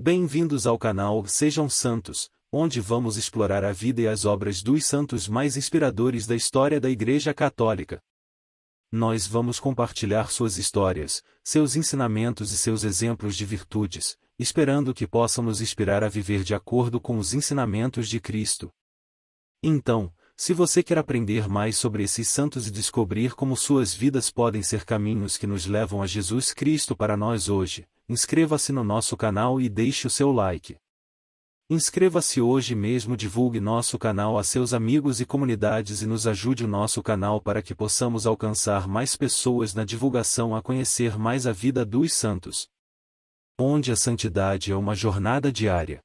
Bem-vindos ao canal Sejam Santos, onde vamos explorar a vida e as obras dos santos mais inspiradores da história da Igreja Católica. Nós vamos compartilhar suas histórias, seus ensinamentos e seus exemplos de virtudes, esperando que possam nos inspirar a viver de acordo com os ensinamentos de Cristo. Então, se você quer aprender mais sobre esses santos e descobrir como suas vidas podem ser caminhos que nos levam a Jesus Cristo para nós hoje, inscreva-se no nosso canal e deixe o seu like. Inscreva-se hoje mesmo, divulgue nosso canal a seus amigos e comunidades e nos ajude o nosso canal para que possamos alcançar mais pessoas na divulgação a conhecer mais a vida dos santos. Onde a santidade é uma jornada diária.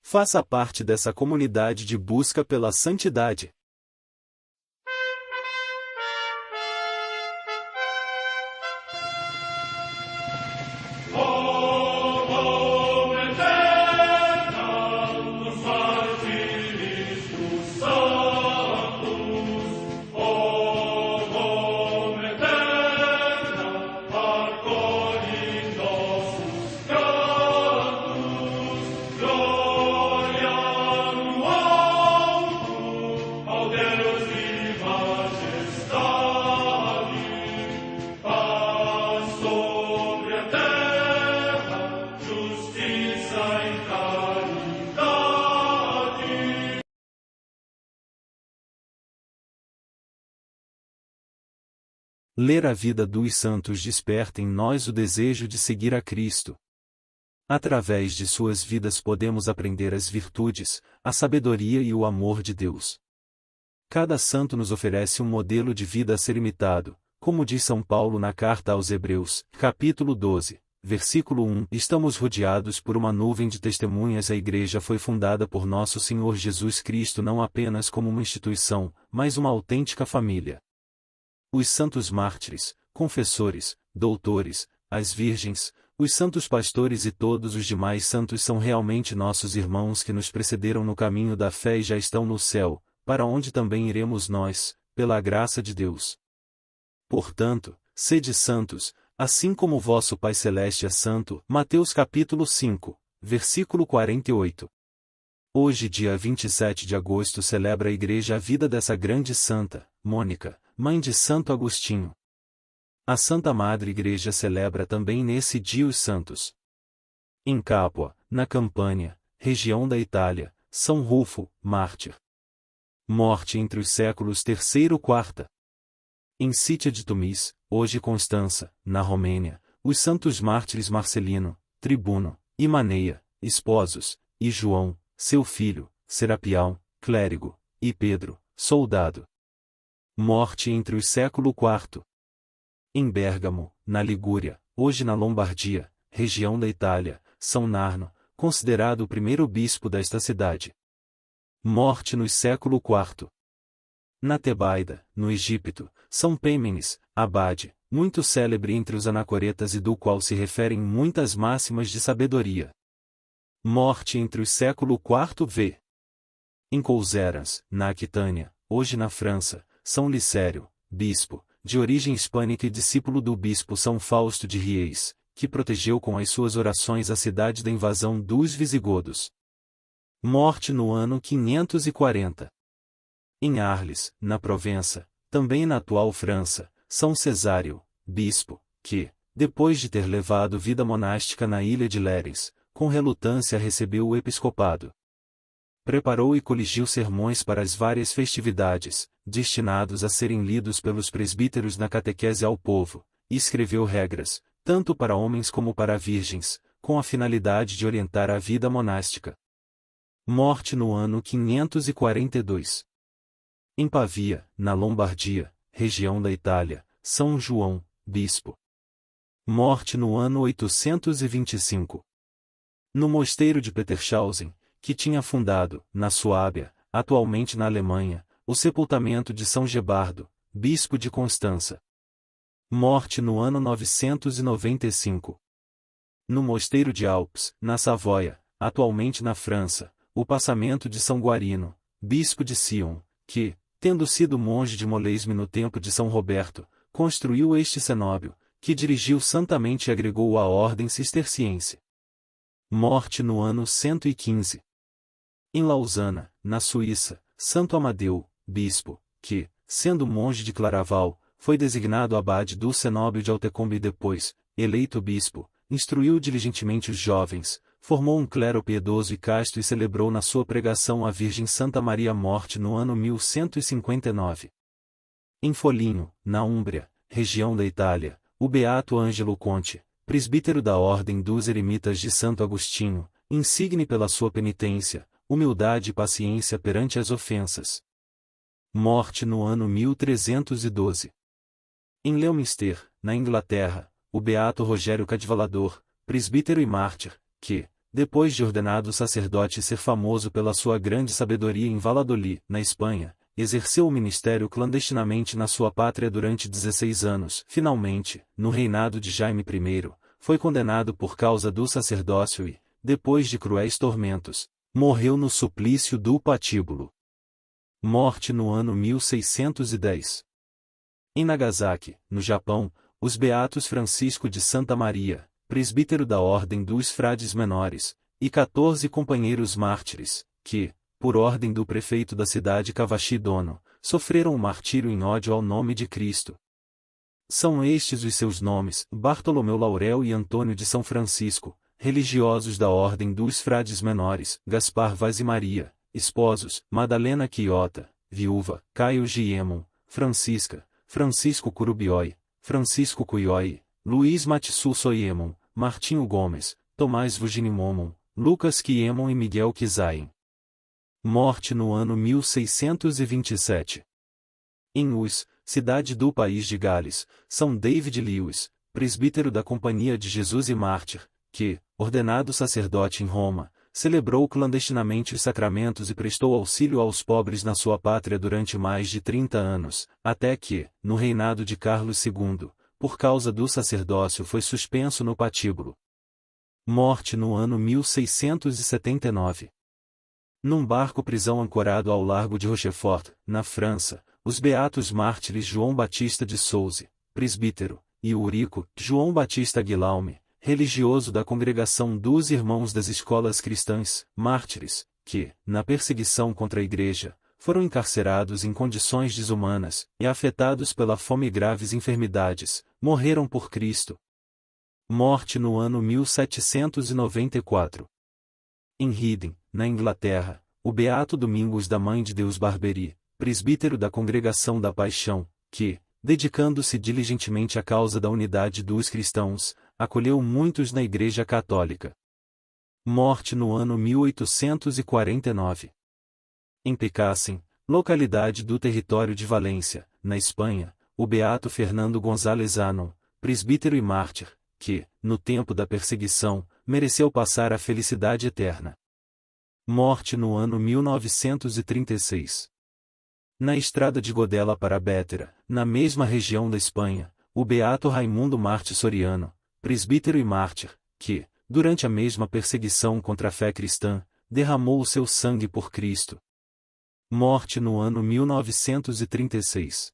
Faça parte dessa comunidade de busca pela santidade. Ler a vida dos santos desperta em nós o desejo de seguir a Cristo. Através de suas vidas podemos aprender as virtudes, a sabedoria e o amor de Deus. Cada santo nos oferece um modelo de vida a ser imitado, como diz São Paulo na carta aos Hebreus, capítulo 12, versículo 1. Estamos rodeados por uma nuvem de testemunhas. A Igreja foi fundada por nosso Senhor Jesus Cristo não apenas como uma instituição, mas uma autêntica família. Os santos mártires, confessores, doutores, as virgens, os santos pastores e todos os demais santos são realmente nossos irmãos que nos precederam no caminho da fé e já estão no céu, para onde também iremos nós, pela graça de Deus. Portanto, sede santos, assim como o vosso Pai Celeste é santo. Mateus capítulo 5, versículo 48. Hoje, dia 27 de agosto, celebra a Igreja a vida dessa grande santa, Mônica, mãe de Santo Agostinho. A Santa Madre Igreja celebra também nesse dia os santos. Em Capua, na Campânia, região da Itália, São Rufo, mártir. Morte entre os séculos III e IV. Em Sítia de Tumis, hoje Constança, na Romênia, os santos mártires Marcelino, tribuno, e Maneia, esposos, e João, seu filho, Serapião, clérigo, e Pedro, soldado. Morte entre os século IV. Em Bérgamo, na Ligúria, hoje na Lombardia, região da Itália, São Narno, considerado o primeiro bispo desta cidade. Morte no século IV. Na Tebaida, no Egito, São Pêmenes, abade, muito célebre entre os anacoretas e do qual se referem muitas máximas de sabedoria. Morte entre os século IV v. Em Couserans, na Aquitânia, hoje na França, São Licério, bispo, de origem hispânica e discípulo do bispo São Fausto de Riez, que protegeu com as suas orações a cidade da invasão dos visigodos. Morte no ano 540. Em Arles, na Provença, também na atual França, São Cesário, bispo, que, depois de ter levado vida monástica na ilha de Léris, com relutância recebeu o episcopado. Preparou e coligiu sermões para as várias festividades, destinados a serem lidos pelos presbíteros na catequese ao povo, e escreveu regras, tanto para homens como para virgens, com a finalidade de orientar a vida monástica. Morte no ano 542. Em Pavia, na Lombardia, região da Itália, São João, bispo. Morte no ano 825. No mosteiro de Petershausen, que tinha fundado, na Suábia, atualmente na Alemanha, o sepultamento de São Gebardo, bispo de Constança. Morte no ano 995. No mosteiro de Alpes, na Savoia, atualmente na França, o passamento de São Guarino, bispo de Sion, que, tendo sido monge de Molesme no tempo de São Roberto, construiu este cenóbio, que dirigiu santamente e agregou à ordem cisterciense. Morte no ano 115. Em Lausana, na Suíça, Santo Amadeu, bispo, que, sendo monge de Claraval, foi designado abade do cenóbio de Altecombe e depois, eleito bispo, instruiu diligentemente os jovens, formou um clero piedoso e casto e celebrou na sua pregação a Virgem Santa Maria Morte no ano 1159. Em Foligno, na Úmbria, região da Itália, o beato Ângelo Conte, presbítero da Ordem dos Eremitas de Santo Agostinho, insigne pela sua penitência, humildade e paciência perante as ofensas. Morte no ano 1312. Em Leominster, na Inglaterra, o beato Rogério Cadvalador, presbítero e mártir, que, depois de ordenado sacerdote e ser famoso pela sua grande sabedoria em Valladolid, na Espanha, exerceu o ministério clandestinamente na sua pátria durante 16 anos. Finalmente, no reinado de Jaime I, foi condenado por causa do sacerdócio e, depois de cruéis tormentos, morreu no suplício do patíbulo. Morte no ano 1610. Em Nagasaki, no Japão, os beatos Francisco de Santa Maria, presbítero da Ordem dos Frades Menores, e 14 companheiros mártires, que, por ordem do prefeito da cidade Kawashi Dono, sofreram o martírio em ódio ao nome de Cristo. São estes os seus nomes: Bartolomeu Laurel e Antônio de São Francisco, religiosos da Ordem dos Frades Menores, Gaspar Vaz e Maria, esposos, Madalena Quiota, viúva, Caio Giemon, Francisca, Francisco Curubioi, Francisco Cuioi, Luiz Matsu Soiemon, Martinho Gomes, Tomás Vuginimomon, Lucas Quiemon e Miguel Quizain. Morte no ano 1627. Em Us, cidade do país de Gales, São David Lewis, presbítero da Companhia de Jesus e mártir, que, ordenado sacerdote em Roma, celebrou clandestinamente os sacramentos e prestou auxílio aos pobres na sua pátria durante mais de 30 anos, até que, no reinado de Carlos II, por causa do sacerdócio foi suspenso no patíbulo. Morte no ano 1679. Num barco-prisão ancorado ao largo de Rochefort, na França, os beatos mártires João Batista de Souza, presbítero, e Eurico, João Batista Guilaume, religioso da Congregação dos Irmãos das Escolas Cristãs, mártires, que, na perseguição contra a Igreja, foram encarcerados em condições desumanas, e afetados pela fome e graves enfermidades, morreram por Cristo. Morte no ano 1794. Em Reading, na Inglaterra, o beato Domingos da Mãe de Deus Barberi, presbítero da Congregação da Paixão, que, dedicando-se diligentemente à causa da unidade dos cristãos, acolheu muitos na Igreja Católica. Morte no ano 1849. Em Picassem, localidade do território de Valência, na Espanha, o beato Fernando González Anon, presbítero e mártir, que, no tempo da perseguição, mereceu passar a felicidade eterna. Morte no ano 1936. Na estrada de Godela para Bétera, na mesma região da Espanha, o beato Raimundo Marte Soriano, presbítero e mártir, que, durante a mesma perseguição contra a fé cristã, derramou o seu sangue por Cristo. Morte no ano 1936.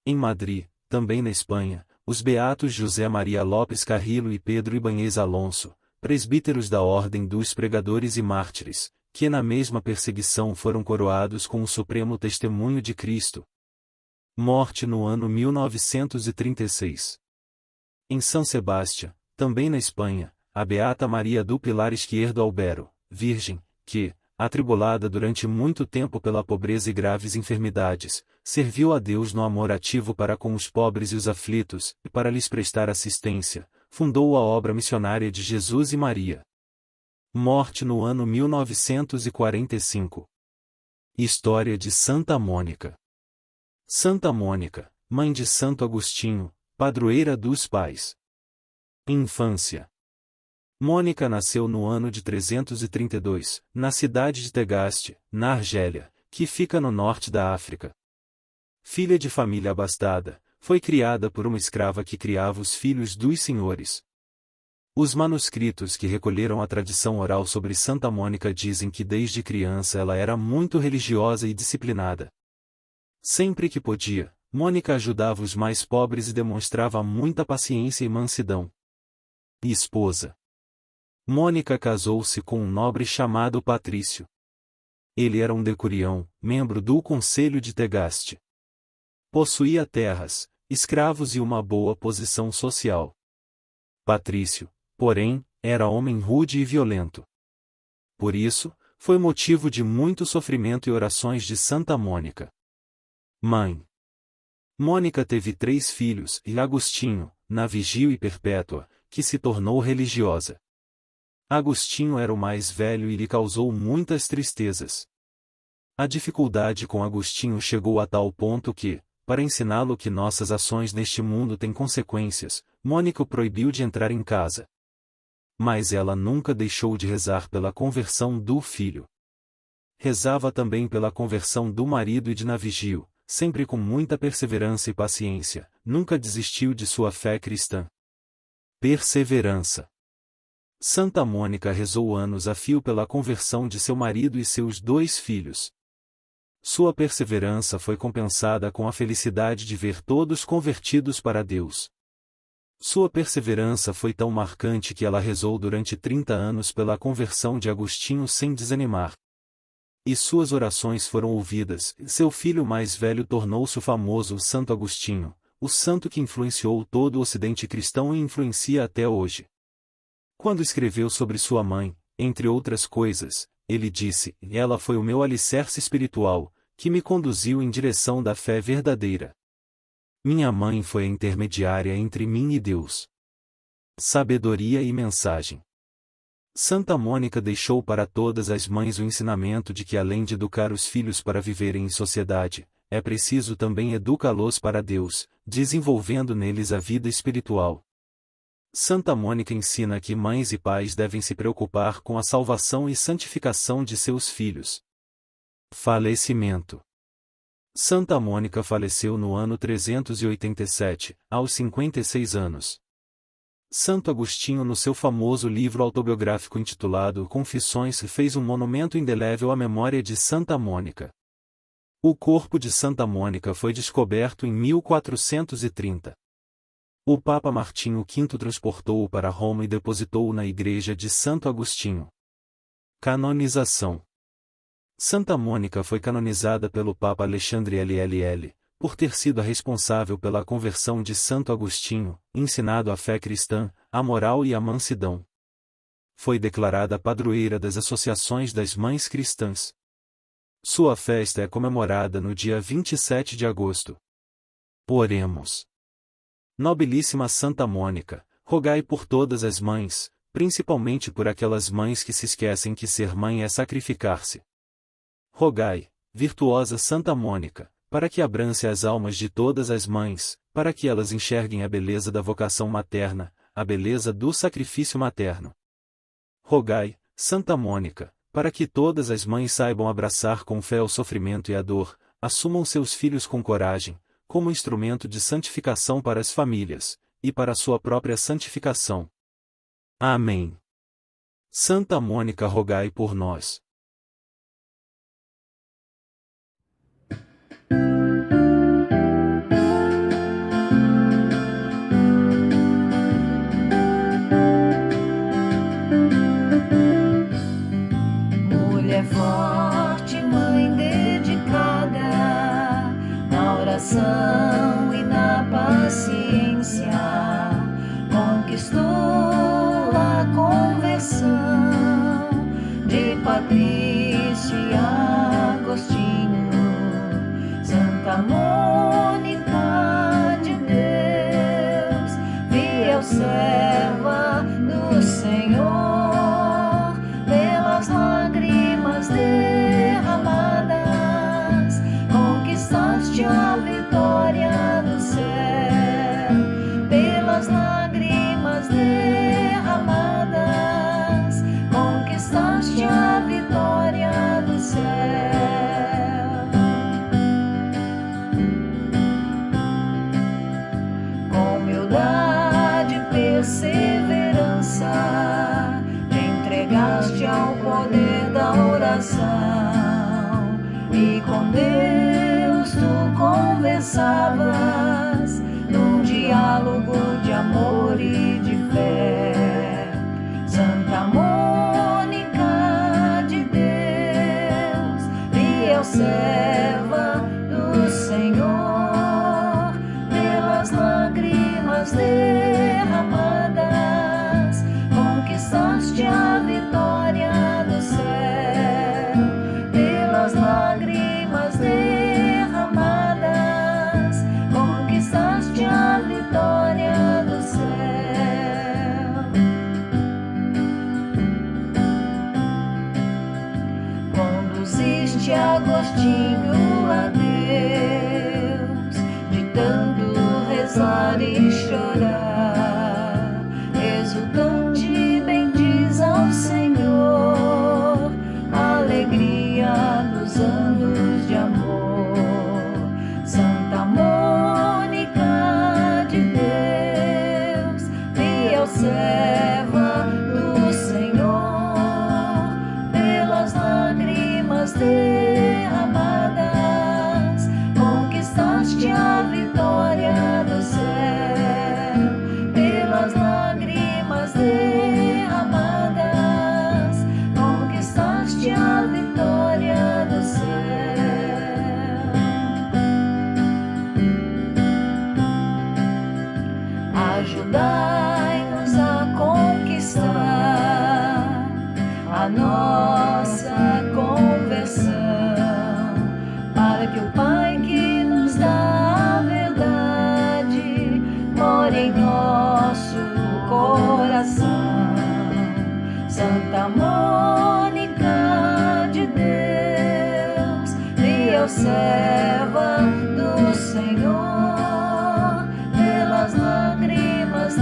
Em Madrid, também na Espanha, os beatos José Maria Lopes Carrillo e Pedro Ibanez Alonso, presbíteros da Ordem dos Pregadores e Mártires, que na mesma perseguição foram coroados com o supremo testemunho de Cristo. Morte no ano 1936. Em São Sebastião, também na Espanha, a beata Maria do Pilar Esquerdo Albero, virgem, que, atribulada durante muito tempo pela pobreza e graves enfermidades, serviu a Deus no amor ativo para com os pobres e os aflitos, e para lhes prestar assistência, fundou a obra missionária de Jesus e Maria. Morte no ano 1945. História de Santa Mônica. Santa Mônica, mãe de Santo Agostinho, padroeira dos pais. Infância. Mônica nasceu no ano de 332, na cidade de Tegaste, na Argélia, que fica no norte da África. Filha de família abastada, foi criada por uma escrava que criava os filhos dos senhores. Os manuscritos que recolheram a tradição oral sobre Santa Mônica dizem que desde criança ela era muito religiosa e disciplinada. Sempre que podia, Mônica ajudava os mais pobres e demonstrava muita paciência e mansidão. Esposa. Mônica casou-se com um nobre chamado Patrício. Ele era um decurião, membro do Conselho de Tegaste. Possuía terras, escravos e uma boa posição social. Patrício, porém, era homem rude e violento. Por isso, foi motivo de muito sofrimento e orações de Santa Mônica. Mãe. Mônica teve 3 filhos, e Agostinho, Navigio e Perpétua, que se tornou religiosa. Agostinho era o mais velho e lhe causou muitas tristezas. A dificuldade com Agostinho chegou a tal ponto que, para ensiná-lo que nossas ações neste mundo têm consequências, Mônica o proibiu de entrar em casa. Mas ela nunca deixou de rezar pela conversão do filho. Rezava também pela conversão do marido e de Navigio, sempre com muita perseverança e paciência, nunca desistiu de sua fé cristã. Perseverança. Santa Mônica rezou anos a fio pela conversão de seu marido e seus 2 filhos. Sua perseverança foi compensada com a felicidade de ver todos convertidos para Deus. Sua perseverança foi tão marcante que ela rezou durante 30 anos pela conversão de Agostinho sem desanimar. E suas orações foram ouvidas, e seu filho mais velho tornou-se o famoso Santo Agostinho, o santo que influenciou todo o ocidente cristão e influencia até hoje. Quando escreveu sobre sua mãe, entre outras coisas, ele disse: "Ela foi o meu alicerce espiritual, que me conduziu em direção da fé verdadeira. Minha mãe foi a intermediária entre mim e Deus." Sabedoria e mensagem. Santa Mônica deixou para todas as mães o ensinamento de que além de educar os filhos para viverem em sociedade, é preciso também educá-los para Deus, desenvolvendo neles a vida espiritual. Santa Mônica ensina que mães e pais devem se preocupar com a salvação e santificação de seus filhos. Falecimento. Santa Mônica faleceu no ano 387, aos 56 anos. Santo Agostinho, no seu famoso livro autobiográfico intitulado Confissões, fez um monumento indelével à memória de Santa Mônica. O corpo de Santa Mônica foi descoberto em 1430. O Papa Martinho V transportou-o para Roma e depositou-o na igreja de Santo Agostinho. Canonização. Santa Mônica foi canonizada pelo Papa Alexandre LLL, por ter sido a responsável pela conversão de Santo Agostinho, ensinado a fé cristã, a moral e a mansidão. Foi declarada padroeira das associações das mães cristãs. Sua festa é comemorada no dia 27 de agosto. Oremos. Nobilíssima Santa Mônica, rogai por todas as mães, principalmente por aquelas mães que se esquecem que ser mãe é sacrificar-se. Rogai, virtuosa Santa Mônica, para que abrance as almas de todas as mães, para que elas enxerguem a beleza da vocação materna, a beleza do sacrifício materno. Rogai, Santa Mônica, para que todas as mães saibam abraçar com fé o sofrimento e a dor, assumam seus filhos com coragem, como instrumento de santificação para as famílias, e para a sua própria santificação. Amém. Santa Mônica, rogai por nós. Mulher forte, mãe dedicada, na oração e na paciência, conquistou a conversão de Patrício e Agostinho. Santa Mônica de Deus, fiel serva do Senhor, pelas lágrimas derramadas, conquistaste a vitória do céu. Pelas lágrimas derramadas, conquistaste a vitória do céu. Com humildade e perseverança, te entregaste ao poder da oração, e com Deus tu conversavas num diálogo de amor e de fé. Santa Mônica serva do Senhor, pelas lágrimas derramadas, conquistaste a vitória do céu. Pelas lágrimas derramadas, conquistaste a vitória do céu. Conduziste Agostinho a Deus, de tanto rezar e chorar, exultante bendiz ao Senhor, alegria dos anos de amor. Santa Mônica de Deus, fiel serva do Senhor, pelas lágrimas derramadas, conquistaste a vitória do céu. Pelas lágrimas derramadas, conquistaste a vitória do céu. Ajudai-nos a conquistar a nossa conversão, para que o Pai que nos dá a verdade more em nosso coração. Santa Mônica de Deus, fiel serva do Senhor, pelas lágrimas